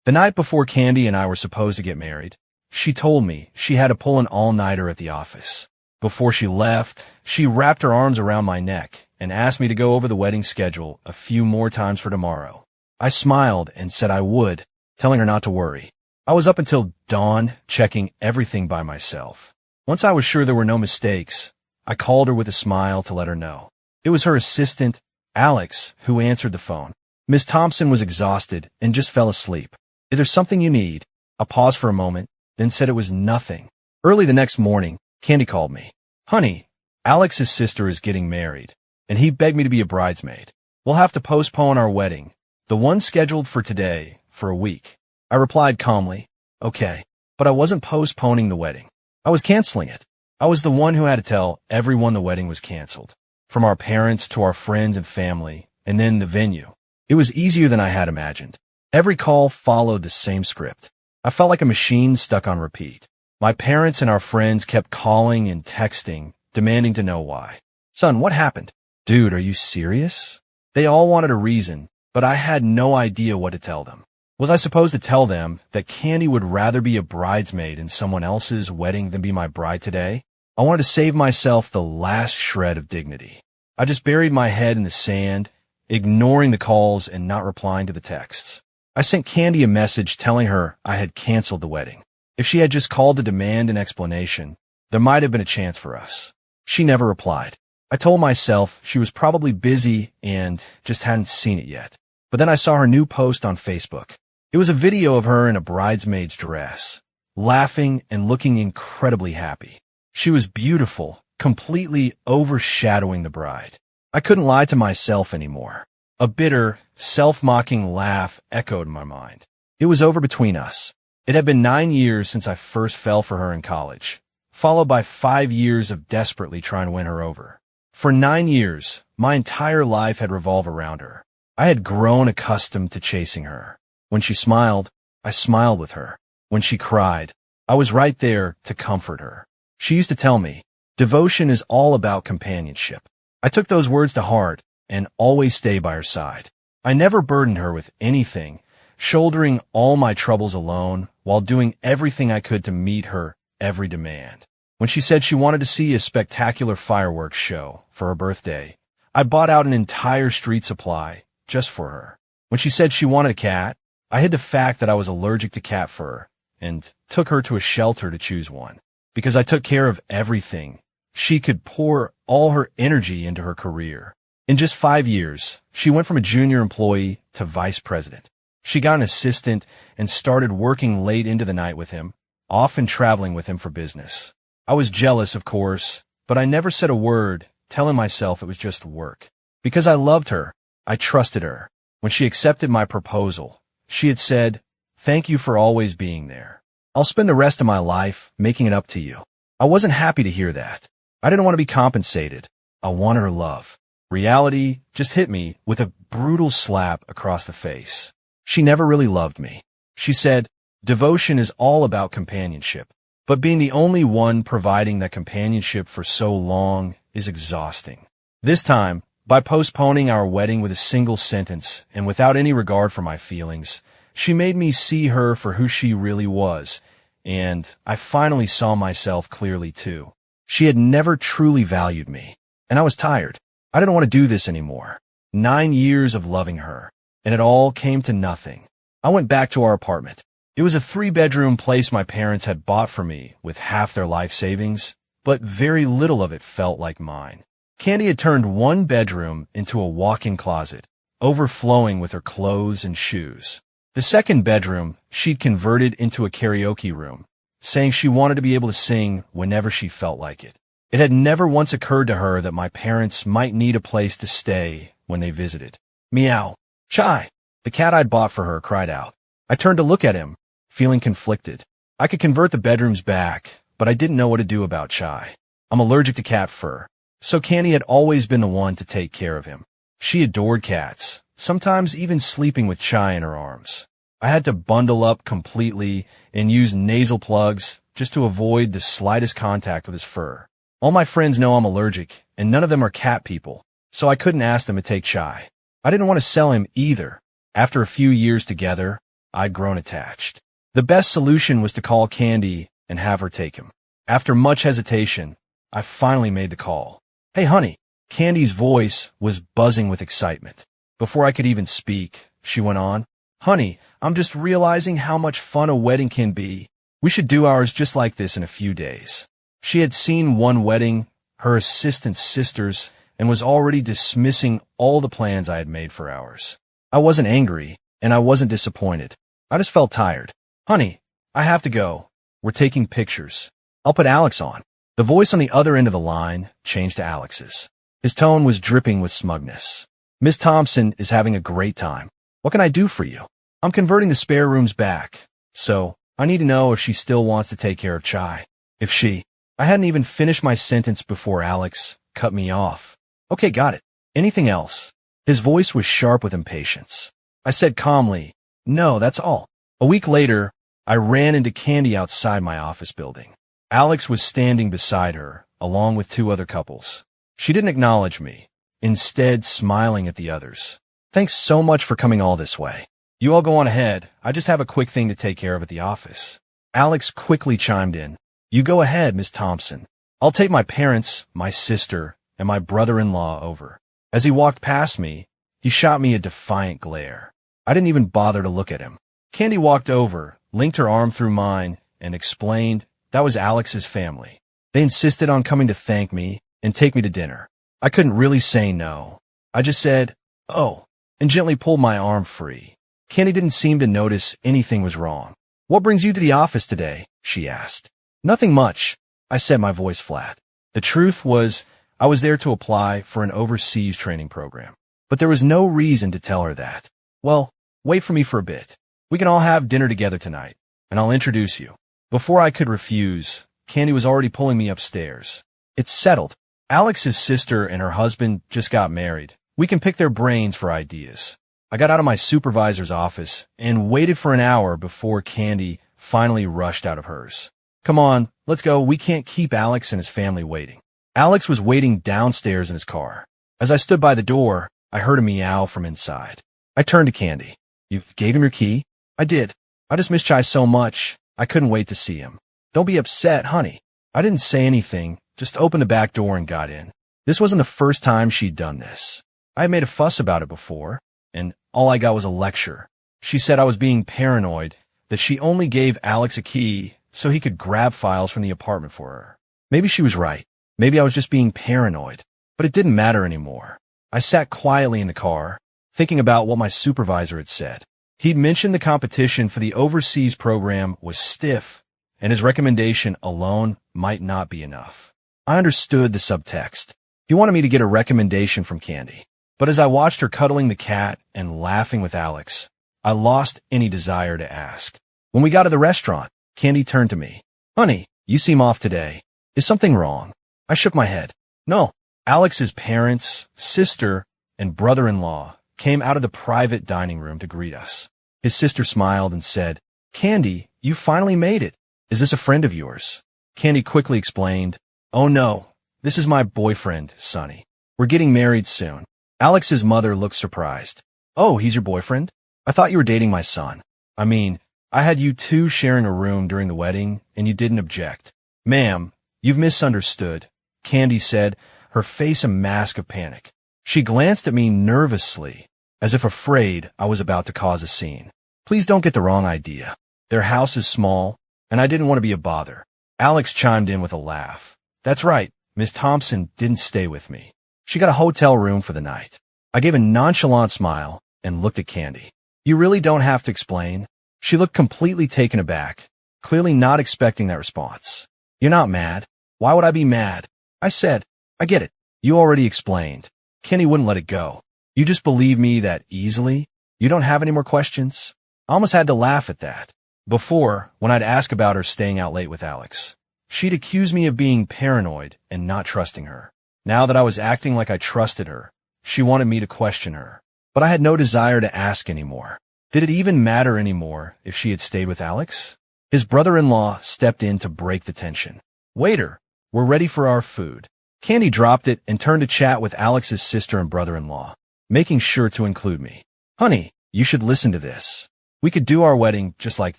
The night before Candi and I were supposed to get married, she told me she had to pull an all-nighter at the office. Before she left, she wrapped her arms around my neck and asked me to go over the wedding schedule a few more times for tomorrow. I smiled and said I would, telling her not to worry. I was up until dawn checking everything by myself. Once I was sure there were no mistakes, I called her with a smile to let her know. It was her assistant, Alex, who answered the phone. Miss Thompson was exhausted and just fell asleep. "Is there something you need?" I paused for a moment, then said it was nothing. Early the next morning, Candi called me. "Honey, Alex's sister is getting married, and he begged me to be a bridesmaid. We'll have to postpone our wedding, the one scheduled for today, for a week." I replied calmly, "Okay," but I wasn't postponing the wedding. I was canceling it. I was the one who had to tell everyone the wedding was canceled, from our parents to our friends and family, and then the venue. It was easier than I had imagined. Every call followed the same script. I felt like a machine stuck on repeat. My parents and our friends kept calling and texting, demanding to know why. "Son, what happened?" "Dude, are you serious?" They all wanted a reason, but I had no idea what to tell them. Was I supposed to tell them that Candi would rather be a bridesmaid in someone else's wedding than be my bride today? I wanted to save myself the last shred of dignity. I just buried my head in the sand, ignoring the calls and not replying to the texts. I sent Candi a message telling her I had canceled the wedding. If she had just called to demand an explanation, there might have been a chance for us. She never replied. I told myself she was probably busy and just hadn't seen it yet. But then I saw her new post on Facebook. It was a video of her in a bridesmaid's dress, laughing and looking incredibly happy. She was beautiful, completely overshadowing the bride. I couldn't lie to myself anymore. A bitter, self-mocking laugh echoed in my mind. It was over between us. It had been 9 years since I first fell for her in college, followed by 5 years of desperately trying to win her over. For 9 years, my entire life had revolved around her. I had grown accustomed to chasing her. When she smiled, I smiled with her. When she cried, I was right there to comfort her. She used to tell me, "Devotion is all about companionship." I took those words to heart and always stayed by her side. I never burdened her with anything, shouldering all my troubles alone while doing everything I could to meet her every demand. When she said she wanted to see a spectacular fireworks show for her birthday, I bought out an entire street supply just for her. When she said she wanted a cat, I hid the fact that I was allergic to cat fur and took her to a shelter to choose one. Because I took care of everything, she could pour all her energy into her career. In just 5 years, she went from a junior employee to vice president. She got an assistant and started working late into the night with him, often traveling with him for business. I was jealous, of course, but I never said a word, telling myself it was just work. Because I loved her, I trusted her. When she accepted my proposal, she had said, "Thank you for always being there. I'll spend the rest of my life making it up to you." I wasn't happy to hear that. I didn't want to be compensated. I wanted her love. Reality just hit me with a brutal slap across the face. She never really loved me. She said, "Devotion is all about companionship, but being the only one providing that companionship for so long is exhausting." This time, by postponing our wedding with a single sentence and without any regard for my feelings, she made me see her for who she really was, and I finally saw myself clearly too. She had never truly valued me, and I was tired. I didn't want to do this anymore. 9 years of loving her, and it all came to nothing. I went back to our apartment. It was a 3-bedroom place my parents had bought for me with half their life savings, but very little of it felt like mine. Candi had turned one bedroom into a walk-in closet, overflowing with her clothes and shoes. The second bedroom she'd converted into a karaoke room, saying she wanted to be able to sing whenever she felt like it. It had never once occurred to her that my parents might need a place to stay when they visited. Meow. Chai. The cat I'd bought for her cried out. I turned to look at him, feeling conflicted. I could convert the bedrooms back, but I didn't know what to do about Chai. I'm allergic to cat fur, so Candi had always been the one to take care of him. She adored cats, sometimes even sleeping with Chai in her arms. I had to bundle up completely and use nasal plugs just to avoid the slightest contact with his fur. All my friends know I'm allergic, and none of them are cat people, so I couldn't ask them to take Chai. I didn't want to sell him either. After a few years together, I'd grown attached. The best solution was to call Candi and have her take him. After much hesitation, I finally made the call. "Hey, honey." Candi's voice was buzzing with excitement. Before I could even speak, she went on, "Honey, I'm just realizing how much fun a wedding can be. We should do ours just like this in a few days." She had seen one wedding, her assistant's sister's, and was already dismissing all the plans I had made for ours. I wasn't angry, and I wasn't disappointed. I just felt tired. "Honey, I have to go. We're taking pictures. I'll put Alex on." The voice on the other end of the line changed to Alex's. His tone was dripping with smugness. "Miss Thompson is having a great time. What can I do for you? I'm converting the spare rooms back, so I need to know if she still wants to take care of Chai. If she..." I hadn't even finished my sentence before Alex cut me off. "Okay, got it. Anything else?" His voice was sharp with impatience. I said calmly, "No, that's all." A week later, I ran into Candi outside my office building. Alex was standing beside her, along with two other couples. She didn't acknowledge me, instead smiling at the others. "Thanks so much for coming all this way. You all go on ahead. I just have a quick thing to take care of at the office." Alex quickly chimed in. "You go ahead, Miss Thompson. I'll take my parents, my sister, and my brother-in-law over." As he walked past me, he shot me a defiant glare. I didn't even bother to look at him. Candi walked over, linked her arm through mine, and explained that was Alex's family. They insisted on coming to thank me and take me to dinner. I couldn't really say no. I just said, "Oh," and gently pulled my arm free. Candi didn't seem to notice anything was wrong. "What brings you to the office today?" she asked. "Nothing much," I said, my voice flat. The truth was, I was there to apply for an overseas training program. But there was no reason to tell her that. "Well, wait for me for a bit. We can all have dinner together tonight, and I'll introduce you." Before I could refuse, Candi was already pulling me upstairs. "It's settled. Alex's sister and her husband just got married. We can pick their brains for ideas." I got out of my supervisor's office and waited for an hour before Candi finally rushed out of hers. "Come on, let's go. We can't keep Alex and his family waiting." Alex was waiting downstairs in his car. As I stood by the door, I heard a meow from inside. I turned to Candi. "You gave him your key?" "I did. I just miss Chai so much. I couldn't wait to see him." "Don't be upset, honey." I didn't say anything, just opened the back door and got in. This wasn't the first time she'd done this. I had made a fuss about it before, and all I got was a lecture. She said I was being paranoid, that she only gave Alex a key so he could grab files from the apartment for her. Maybe she was right. Maybe I was just being paranoid, but it didn't matter anymore. I sat quietly in the car, thinking about what my supervisor had said. He'd mentioned the competition for the overseas program was stiff, and his recommendation alone might not be enough. I understood the subtext. He wanted me to get a recommendation from Candi. But as I watched her cuddling the cat and laughing with Alex, I lost any desire to ask. When we got to the restaurant, Candi turned to me. "Honey, you seem off today. Is something wrong?" I shook my head. "No." Alex's parents, sister, and brother-in-law came out of the private dining room to greet us. His sister smiled and said, "Candi, you finally made it. Is this a friend of yours?" Candi quickly explained, "Oh no, this is my boyfriend, Sonny. We're getting married soon." Alex's mother looked surprised. "Oh, he's your boyfriend? I thought you were dating my son. I mean, I had you two sharing a room during the wedding, and you didn't object." "Ma'am, you've misunderstood," Candi said, her face a mask of panic. She glanced at me nervously, as if afraid I was about to cause a scene. "Please don't get the wrong idea. Their house is small, and I didn't want to be a bother." Alex chimed in with a laugh. "That's right, Miss Thompson didn't stay with me. She got a hotel room for the night." I gave a nonchalant smile and looked at Candi. "You really don't have to explain." She looked completely taken aback, clearly not expecting that response. "You're not mad?" "Why would I be mad?" I said. "I get it. You already explained." Candi wouldn't let it go. "You just believe me that easily? You don't have any more questions?" I almost had to laugh at that. Before, when I'd ask about her staying out late with Alex, she'd accuse me of being paranoid and not trusting her. Now that I was acting like I trusted her, she wanted me to question her. But I had no desire to ask anymore. Did it even matter anymore if she had stayed with Alex? His brother-in-law stepped in to break the tension. "Waiter, we're ready for our food." Candi dropped it and turned to chat with Alex's sister and brother-in-law, making sure to include me. "Honey, you should listen to this." We could do our wedding just like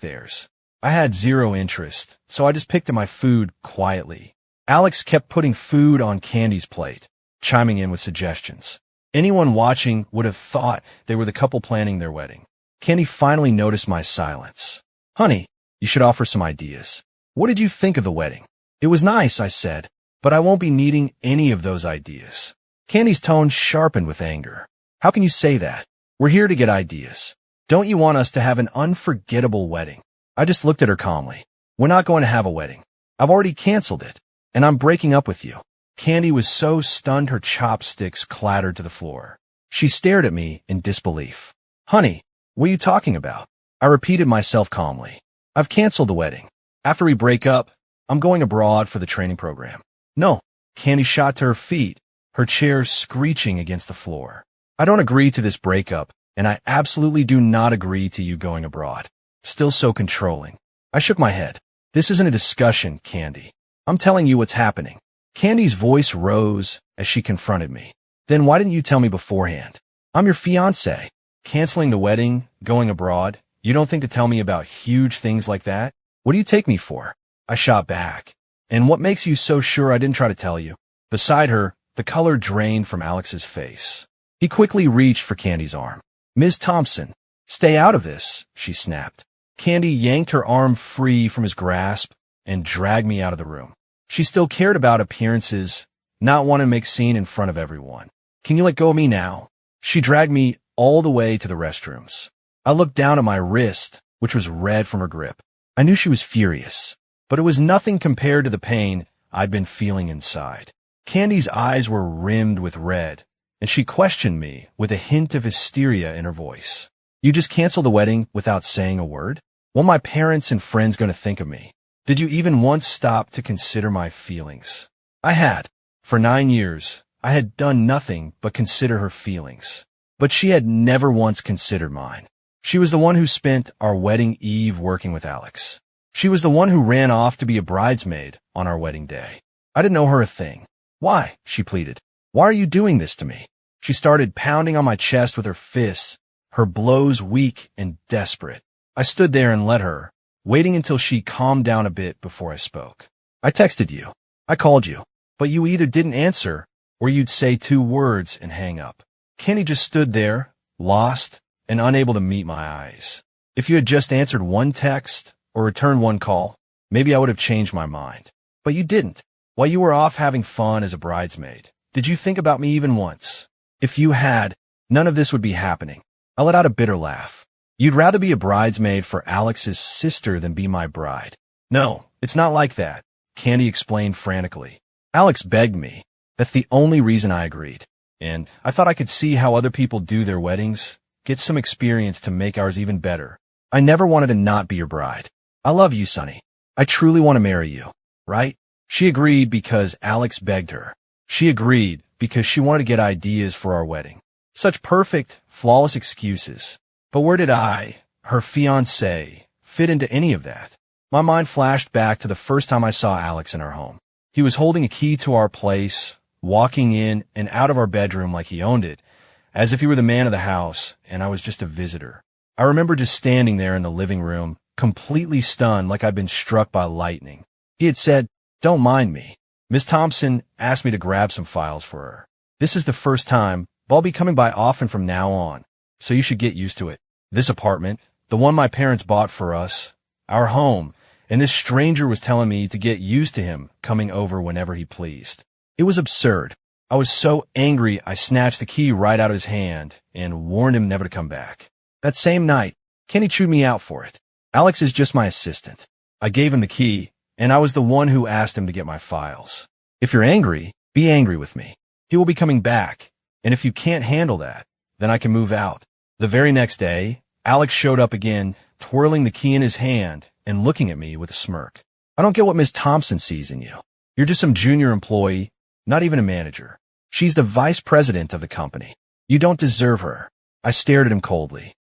theirs. I had zero interest, so I just picked at my food quietly. Alex kept putting food on Candi's plate, chiming in with suggestions. Anyone watching would have thought they were the couple planning their wedding. Candi finally noticed my silence. Honey, you should offer some ideas. What did you think of the wedding? It was nice, I said, but I won't be needing any of those ideas. Candi's tone sharpened with anger. How can you say that? We're here to get ideas. Don't you want us to have an unforgettable wedding? I just looked at her calmly. We're not going to have a wedding. I've already canceled it, and I'm breaking up with you. Candi was so stunned her chopsticks clattered to the floor. She stared at me in disbelief. Honey, what are you talking about? I repeated myself calmly. I've canceled the wedding. After we break up, I'm going abroad for the training program. No. Candi shot to her feet, her chair screeching against the floor. I don't agree to this breakup, and I absolutely do not agree to you going abroad. Still so controlling. I shook my head. This isn't a discussion, Candi. I'm telling you what's happening. Candi's voice rose as she confronted me. Then why didn't you tell me beforehand? I'm your fiancé. Canceling the wedding, going abroad, you don't think to tell me about huge things like that? What do you take me for? I shot back. And what makes you so sure I didn't try to tell you? Beside her, the color drained from Alex's face. He quickly reached for Candi's arm. Ms. Thompson, stay out of this, she snapped. Candi yanked her arm free from his grasp and dragged me out of the room. She still cared about appearances, not wanting to make scene in front of everyone. Can you let go of me now? She dragged me all the way to the restrooms. I looked down at my wrist, which was red from her grip. I knew she was furious, but it was nothing compared to the pain I'd been feeling inside. Candi's eyes were rimmed with red, and she questioned me with a hint of hysteria in her voice. You just canceled the wedding without saying a word? What are my parents and friends going to think of me? Did you even once stop to consider my feelings? I had. For 9 years, I had done nothing but consider her feelings. But she had never once considered mine. She was the one who spent our wedding eve working with Alex. She was the one who ran off to be a bridesmaid on our wedding day. I didn't know her a thing. Why? She pleaded. Why are you doing this to me? She started pounding on my chest with her fists, her blows weak and desperate. I stood there and let her, waiting until she calmed down a bit before I spoke. I texted you. I called you. But you either didn't answer, or you'd say 2 words and hang up. Candi just stood there, lost, and unable to meet my eyes. If you had just answered 1 text, or returned 1 call, maybe I would have changed my mind. But you didn't. While you were off having fun as a bridesmaid, did you think about me even once? If you had, none of this would be happening. I let out a bitter laugh. You'd rather be a bridesmaid for Alex's sister than be my bride. No, it's not like that, Candi explained frantically. Alex begged me. That's the only reason I agreed. And I thought I could see how other people do their weddings, get some experience to make ours even better. I never wanted to not be your bride. I love you, Sonny. I truly want to marry you, right? She agreed because Alex begged her. She agreed because she wanted to get ideas for our wedding. Such perfect, flawless excuses. But where did I, her fiancé, fit into any of that? My mind flashed back to the first time I saw Alex in our home. He was holding a key to our place, walking in and out of our bedroom like he owned it, as if he were the man of the house and I was just a visitor. I remember just standing there in the living room, completely stunned like I'd been struck by lightning. He had said, "Don't mind me. Miss Thompson asked me to grab some files for her. This is the first time, but I'll be coming by often from now on, so you should get used to it. This apartment, the one my parents bought for us, our home, and this stranger was telling me to get used to him coming over whenever he pleased." It was absurd. I was so angry I snatched the key right out of his hand and warned him never to come back. That same night, Candi chewed me out for it. Alex is just my assistant. I gave him the key, and I was the one who asked him to get my files. If you're angry, be angry with me. He will be coming back, and if you can't handle that, then I can move out. The very next day, Alex showed up again, twirling the key in his hand and looking at me with a smirk. I don't get what Miss Thompson sees in you. You're just some junior employee, not even a manager. She's the vice president of the company. You don't deserve her. I stared at him coldly.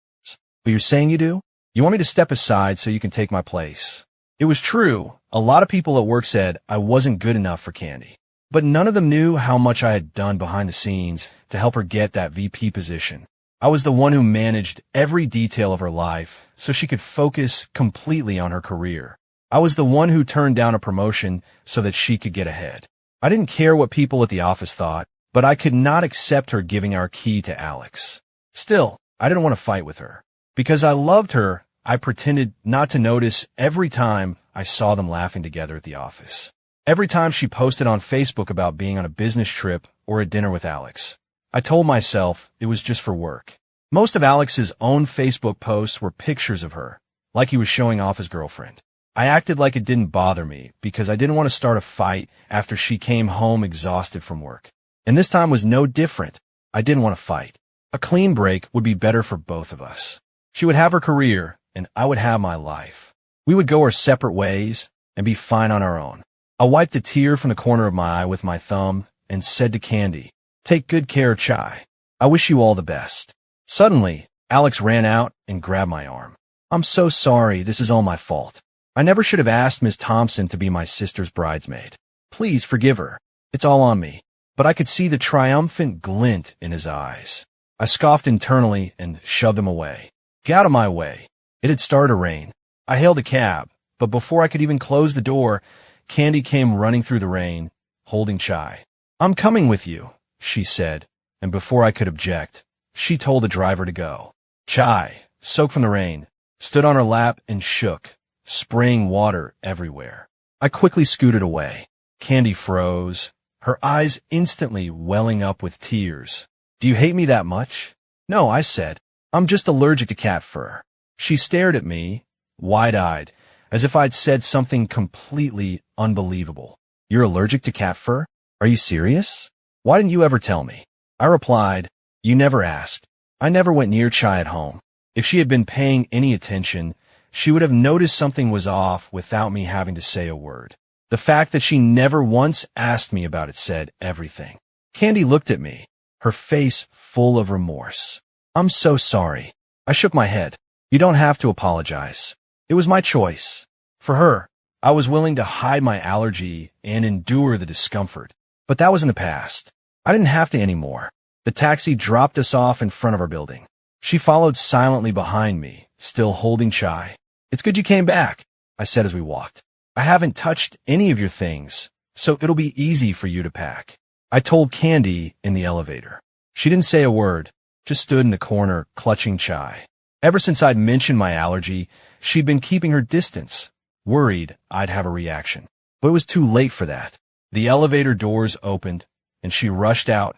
But you're saying you do? You want me to step aside so you can take my place? It was true. A lot of people at work said I wasn't good enough for Candi. But none of them knew how much I had done behind the scenes to help her get that VP position. I was the one who managed every detail of her life so she could focus completely on her career. I was the one who turned down a promotion so that she could get ahead. I didn't care what people at the office thought, but I could not accept her giving our key to Alex. Still, I didn't want to fight with her. Because I loved her, I pretended not to notice every time I saw them laughing together at the office. Every time she posted on Facebook about being on a business trip or at dinner with Alex. I told myself it was just for work. Most of Alex's own Facebook posts were pictures of her, like he was showing off his girlfriend. I acted like it didn't bother me because I didn't want to start a fight after she came home exhausted from work. And this time was no different. I didn't want to fight. A clean break would be better for both of us. She would have her career, and I would have my life. We would go our separate ways and be fine on our own. I wiped a tear from the corner of my eye with my thumb and said to Candi, "Take good care, Chai. I wish you all the best." Suddenly, Alex ran out and grabbed my arm. "I'm so sorry. This is all my fault. I never should have asked Miss Thompson to be my sister's bridesmaid. Please forgive her. It's all on me." But I could see the triumphant glint in his eyes. I scoffed internally and shoved him away. "Get out of my way." It had started to rain. I hailed a cab, but before I could even close the door, Candi came running through the rain, holding Chai. "I'm coming with you," she said, and before I could object, she told the driver to go. Chai, soaked from the rain, stood on her lap and shook, spraying water everywhere. I quickly scooted away. Candi froze, her eyes instantly welling up with tears. "Do you hate me that much?" "No," I said. "I'm just allergic to cat fur." She stared at me, wide-eyed, as if I'd said something completely unbelievable. "You're allergic to cat fur? Are you serious? Why didn't you ever tell me?" I replied, "You never asked. I never went near Chai at home. If she had been paying any attention, she would have noticed something was off without me having to say a word. The fact that she never once asked me about it said everything." Candi looked at me, her face full of remorse. "I'm so sorry." I shook my head. "You don't have to apologize. It was my choice." For her, I was willing to hide my allergy and endure the discomfort. But that was in the past. I didn't have to anymore. The taxi dropped us off in front of our building. She followed silently behind me, still holding Chai. "It's good you came back," I said as we walked. "I haven't touched any of your things, so it'll be easy for you to pack." I told Candi in the elevator. She didn't say a word, just stood in the corner, clutching Chai. Ever since I'd mentioned my allergy, she'd been keeping her distance, worried I'd have a reaction. But it was too late for that. The elevator doors opened, and she rushed out,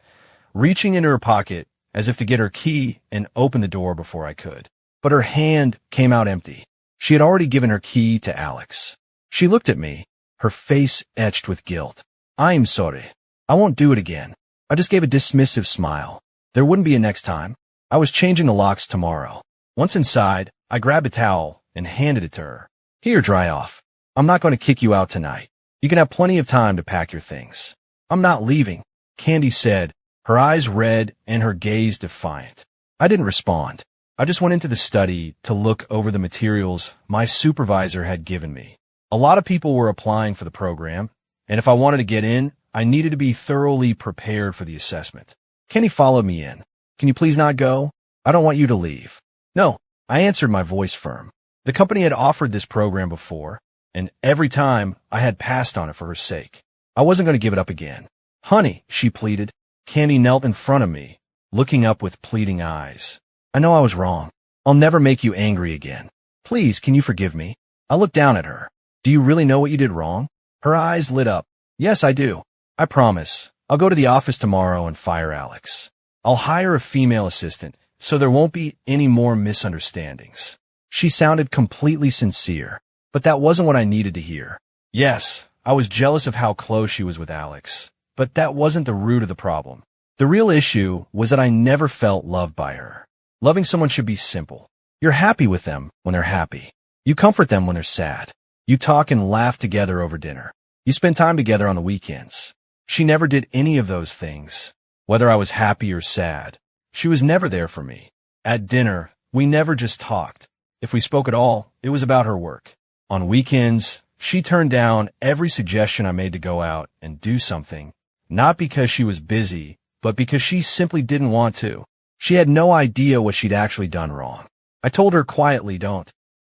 reaching into her pocket as if to get her key and open the door before I could. But her hand came out empty. She had already given her key to Alex. She looked at me, her face etched with guilt. "I'm sorry. I won't do it again." I just gave a dismissive smile. There wouldn't be a next time. I was changing the locks tomorrow. Once inside, I grabbed a towel and handed it to her. "Here, dry off. I'm not going to kick you out tonight. You can have plenty of time to pack your things." "I'm not leaving," Candi said, her eyes red and her gaze defiant. I didn't respond. I just went into the study to look over the materials my supervisor had given me. A lot of people were applying for the program, and if I wanted to get in, I needed to be thoroughly prepared for the assessment. Candi followed me in. "Can you please not go? I don't want you to leave." "No," I answered, my voice firm. The company had offered this program before, and every time I had passed on it for her sake. I wasn't going to give it up again. "Honey," she pleaded. Candi knelt in front of me, looking up with pleading eyes. "I know I was wrong. I'll never make you angry again. Please, can you forgive me?" I looked down at her. "Do you really know what you did wrong?" Her eyes lit up. "Yes, I do. I promise. I'll go to the office tomorrow and fire Alex. I'll hire a female assistant, so there won't be any more misunderstandings." She sounded completely sincere, but that wasn't what I needed to hear. Yes, I was jealous of how close she was with Alex, but that wasn't the root of the problem. The real issue was that I never felt loved by her. Loving someone should be simple. You're happy with them when they're happy. You comfort them when they're sad. You talk and laugh together over dinner. You spend time together on the weekends. She never did any of those things. Whether I was happy or sad, she was never there for me. At dinner, we never just talked. If we spoke at all, it was about her work. On weekends, she turned down every suggestion I made to go out and do something, not because she was busy, but because she simply didn't want to. She had no idea what she'd actually done wrong. I told her quietly,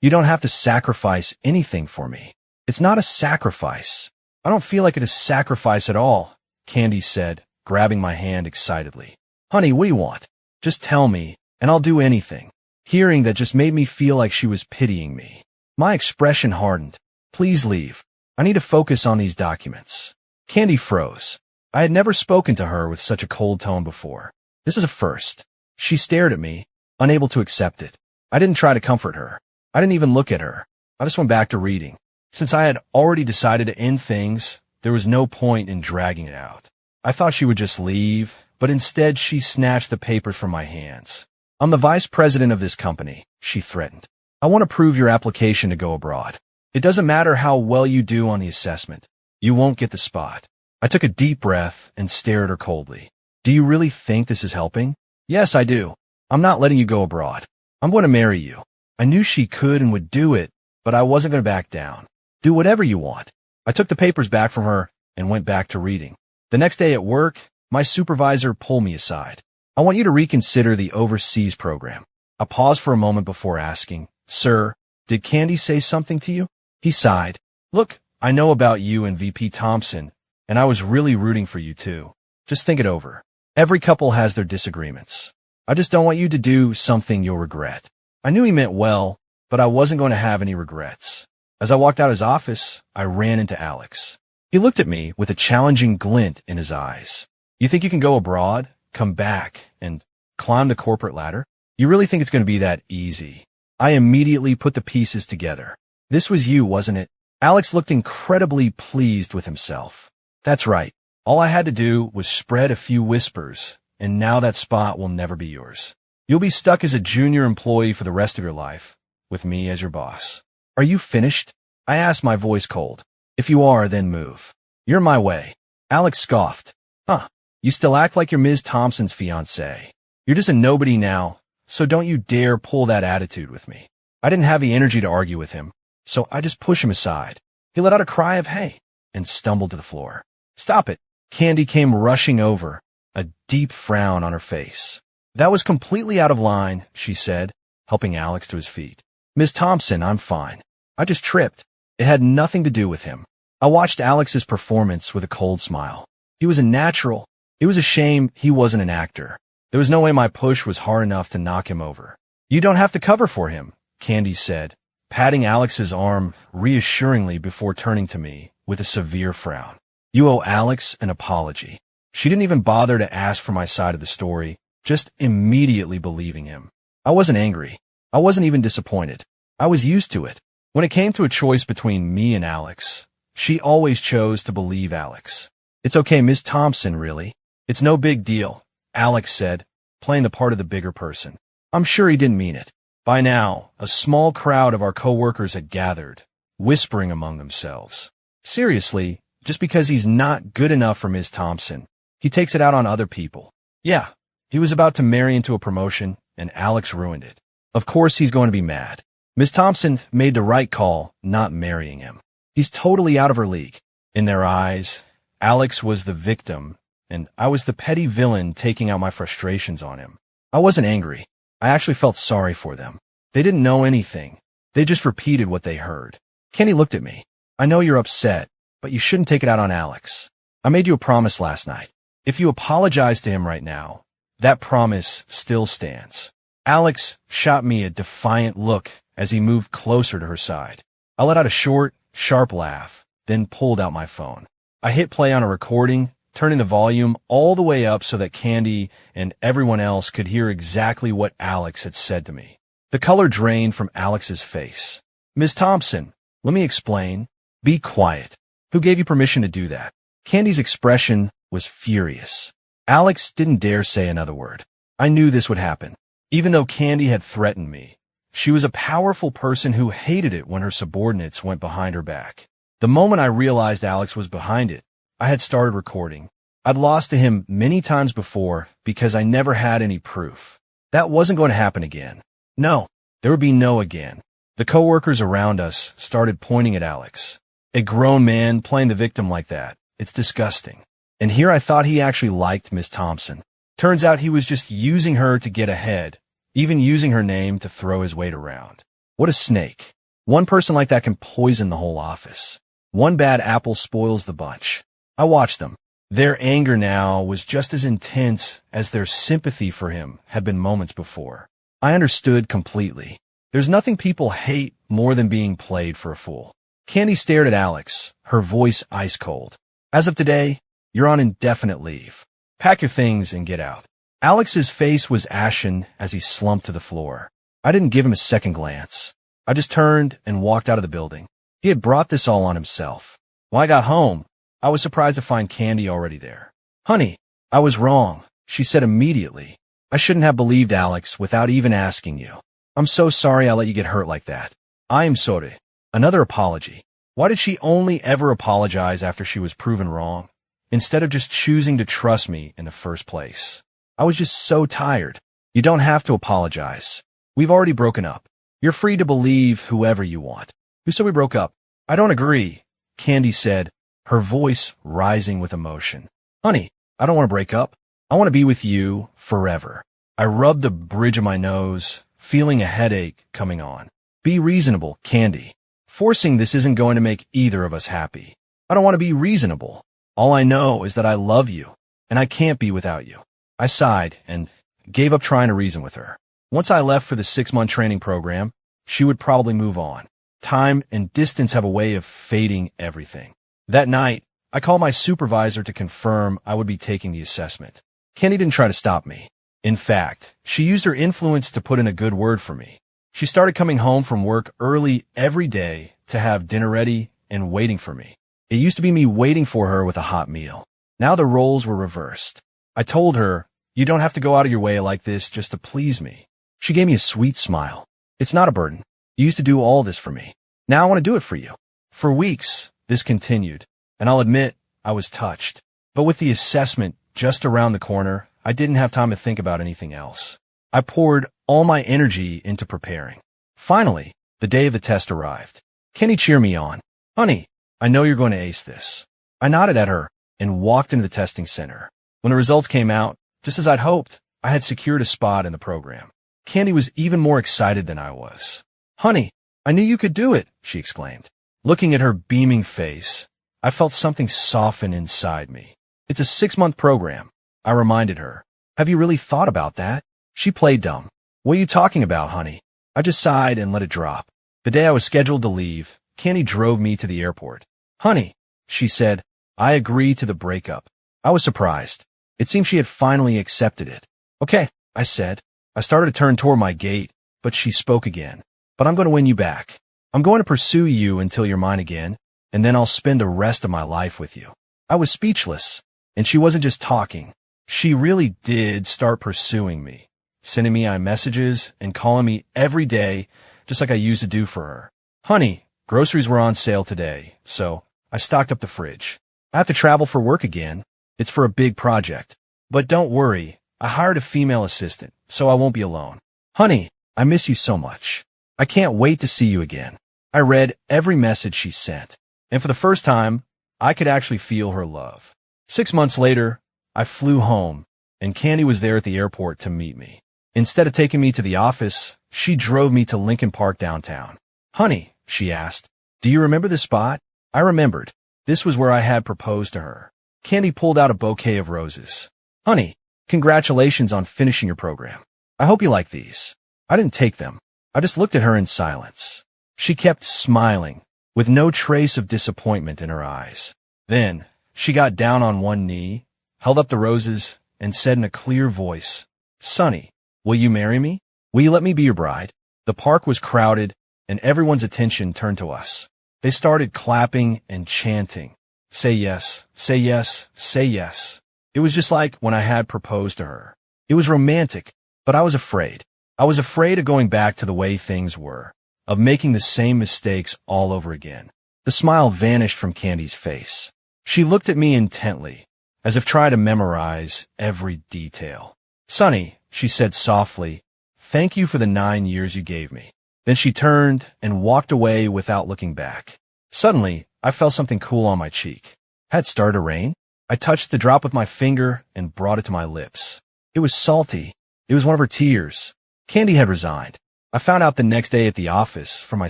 you don't have to sacrifice anything for me. It's not a sacrifice. I don't feel like it is sacrifice at all, Candi said, grabbing my hand excitedly. Honey, what do you want? Just tell me, and I'll do anything. Hearing that just made me feel like she was pitying me. My expression hardened. Please leave. I need to focus on these documents. Candi froze. I had never spoken to her with such a cold tone before. This was a first. She stared at me, unable to accept it. I didn't try to comfort her. I didn't even look at her. I just went back to reading. Since I had already decided to end things, there was no point in dragging it out. I thought she would just leave, but instead she snatched the papers from my hands. I'm the vice president of this company, she threatened. I want to approve your application to go abroad. It doesn't matter how well you do on the assessment. You won't get the spot. I took a deep breath and stared at her coldly. Do you really think this is helping? Yes, I do. I'm not letting you go abroad. I'm going to marry you. I knew she could and would do it, but I wasn't going to back down. Do whatever you want. I took the papers back from her and went back to reading. The next day at work, my supervisor pulled me aside. I want you to reconsider the overseas program. I paused for a moment before asking, Sir, did Candi say something to you? He sighed. Look, I know about you and VP Thompson, and I was really rooting for you too. Just think it over. Every couple has their disagreements. I just don't want you to do something you'll regret. I knew he meant well, but I wasn't going to have any regrets. As I walked out his office, I ran into Alex. He looked at me with a challenging glint in his eyes. You think you can go abroad, come back, and climb the corporate ladder? You really think it's going to be that easy? I immediately put the pieces together. This was you, wasn't it? Alex looked incredibly pleased with himself. That's right. All I had to do was spread a few whispers, and now that spot will never be yours. You'll be stuck as a junior employee for the rest of your life, with me as your boss. Are you finished? I asked, my voice cold. If you are, then move. You're my way. Alex scoffed. Huh. You still act like you're Ms. Thompson's fiancé. You're just a nobody now, so don't you dare pull that attitude with me. I didn't have the energy to argue with him, so I just pushed him aside. He let out a cry of hey, and stumbled to the floor. Stop it. Candi came rushing over, a deep frown on her face. That was completely out of line, she said, helping Alex to his feet. Ms. Thompson, I'm fine. I just tripped. It had nothing to do with him. I watched Alex's performance with a cold smile. He was a natural. It was a shame he wasn't an actor. There was no way my push was hard enough to knock him over. You don't have to cover for him, Candi said, patting Alex's arm reassuringly before turning to me with a severe frown. You owe Alex an apology. She didn't even bother to ask for my side of the story, just immediately believing him. I wasn't angry. I wasn't even disappointed. I was used to it. When it came to a choice between me and Alex, she always chose to believe Alex. It's okay, Ms. Thompson, really. It's no big deal, Alex said, playing the part of the bigger person. I'm sure he didn't mean it. By now, a small crowd of our coworkers had gathered, whispering among themselves. Seriously, just because he's not good enough for Ms. Thompson, he takes it out on other people. Yeah, he was about to marry into a promotion, and Alex ruined it. Of course he's going to be mad. Ms. Thompson made the right call not marrying him. He's totally out of her league. In their eyes, Alex was the victim, and I was the petty villain taking out my frustrations on him. I wasn't angry. I actually felt sorry for them. They didn't know anything. They just repeated what they heard. Candi looked at me. I know you're upset, but you shouldn't take it out on Alex. I made you a promise last night. If you apologize to him right now, that promise still stands. Alex shot me a defiant look as he moved closer to her side. I let out a short, sharp laugh, then pulled out my phone. I hit play on a recording, turning the volume all the way up so that Candi and everyone else could hear exactly what Alex had said to me. The color drained from Alex's face. Ms. Thompson, let me explain. Be quiet. Who gave you permission to do that? Candi's expression was furious. Alex didn't dare say another word. I knew this would happen. Even though Candi had threatened me, she was a powerful person who hated it when her subordinates went behind her back. The moment I realized Alex was behind it, I had started recording. I'd lost to him many times before because I never had any proof. That wasn't going to happen again. No, there would be no again. The coworkers around us started pointing at Alex. A grown man playing the victim like that. It's disgusting. And here I thought he actually liked Miss Thompson. Turns out he was just using her to get ahead, even using her name to throw his weight around. What a snake. One person like that can poison the whole office. One bad apple spoils the bunch. I watched them. Their anger now was just as intense as their sympathy for him had been moments before. I understood completely. There's nothing people hate more than being played for a fool. Candi stared at Alex, her voice ice cold. As of today, you're on indefinite leave. Pack your things and get out. Alex's face was ashen as he slumped to the floor. I didn't give him a second glance. I just turned and walked out of the building. He had brought this all on himself. When I got home, I was surprised to find Candi already there. Honey, I was wrong, she said immediately. I shouldn't have believed Alex without even asking you. I'm so sorry I let you get hurt like that. I am sorry. Another apology. Why did she only ever apologize after she was proven wrong, instead of just choosing to trust me in the first place? I was just so tired. You don't have to apologize. We've already broken up. You're free to believe whoever you want. Who said we broke up? I don't agree, Candi said, her voice rising with emotion. Honey, I don't want to break up. I want to be with you forever. I rubbed the bridge of my nose, feeling a headache coming on. Be reasonable, Candi. Forcing this isn't going to make either of us happy. I don't want to be reasonable. All I know is that I love you, and I can't be without you. I sighed and gave up trying to reason with her. Once I left for the 6-month training program, she would probably move on. Time and distance have a way of fading everything. That night, I called my supervisor to confirm I would be taking the assessment. Candi didn't try to stop me. In fact, she used her influence to put in a good word for me. She started coming home from work early every day to have dinner ready and waiting for me. It used to be me waiting for her with a hot meal. Now the roles were reversed. I told her, you don't have to go out of your way like this just to please me. She gave me a sweet smile. It's not a burden. You used to do all this for me. Now I want to do it for you. For weeks, this continued, and I'll admit I was touched. But with the assessment just around the corner, I didn't have time to think about anything else. I poured all my energy into preparing. Finally, the day of the test arrived. Candi cheered me on. Honey, I know you're going to ace this. I nodded at her and walked into the testing center. When the results came out, just as I'd hoped, I had secured a spot in the program. Candi was even more excited than I was. Honey, I knew you could do it, she exclaimed. Looking at her beaming face, I felt something soften inside me. It's a 6-month program, I reminded her. Have you really thought about that? She played dumb. What are you talking about, honey? I just sighed and let it drop. The day I was scheduled to leave, Candi drove me to the airport. Honey, she said, I agree to the breakup. I was surprised. It seemed she had finally accepted it. Okay, I said. I started to turn toward my gate, but she spoke again. But I'm going to win you back. I'm going to pursue you until you're mine again, and then I'll spend the rest of my life with you. I was speechless, and she wasn't just talking. She really did start pursuing me, sending me iMessages and calling me every day, just like I used to do for her. Honey, groceries were on sale today, so I stocked up the fridge. I have to travel for work again. It's for a big project. But don't worry, I hired a female assistant, so I won't be alone. Honey, I miss you so much. I can't wait to see you again. I read every message she sent, and for the first time, I could actually feel her love. 6 months later, I flew home, and Candi was there at the airport to meet me. Instead of taking me to the office, she drove me to Lincoln Park downtown. Honey, she asked, do you remember this spot? I remembered. This was where I had proposed to her. Candi pulled out a bouquet of roses. Honey, congratulations on finishing your program. I hope you like these. I didn't take them. I just looked at her in silence. She kept smiling, with no trace of disappointment in her eyes. Then, she got down on one knee, held up the roses, and said in a clear voice, Sonny, will you marry me? Will you let me be your bride? The park was crowded, and everyone's attention turned to us. They started clapping and chanting. Say yes, say yes, say yes. It was just like when I had proposed to her. It was romantic, but I was afraid. I was afraid of going back to the way things were, of making the same mistakes all over again. The smile vanished from Candi's face. She looked at me intently, as if trying to memorize every detail. Sonny, she said softly, thank you for the 9 years you gave me. Then she turned and walked away without looking back. Suddenly, I felt something cool on my cheek. Had it started to rain? I touched the drop with my finger and brought it to my lips. It was salty. It was one of her tears. Candi had resigned. I found out the next day at the office from my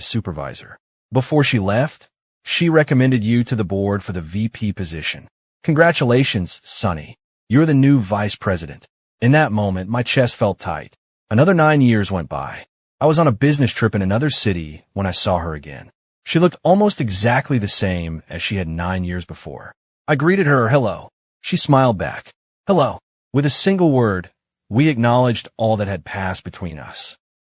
supervisor. Before she left, she recommended you to the board for the VP position. Congratulations, Sonny. You're the new vice president. In that moment, my chest felt tight. Another 9 years went by. I was on a business trip in another city when I saw her again. She looked almost exactly the same as she had 9 years before. I greeted her, hello. She smiled back. Hello. With a single word, we acknowledged all that had passed between us.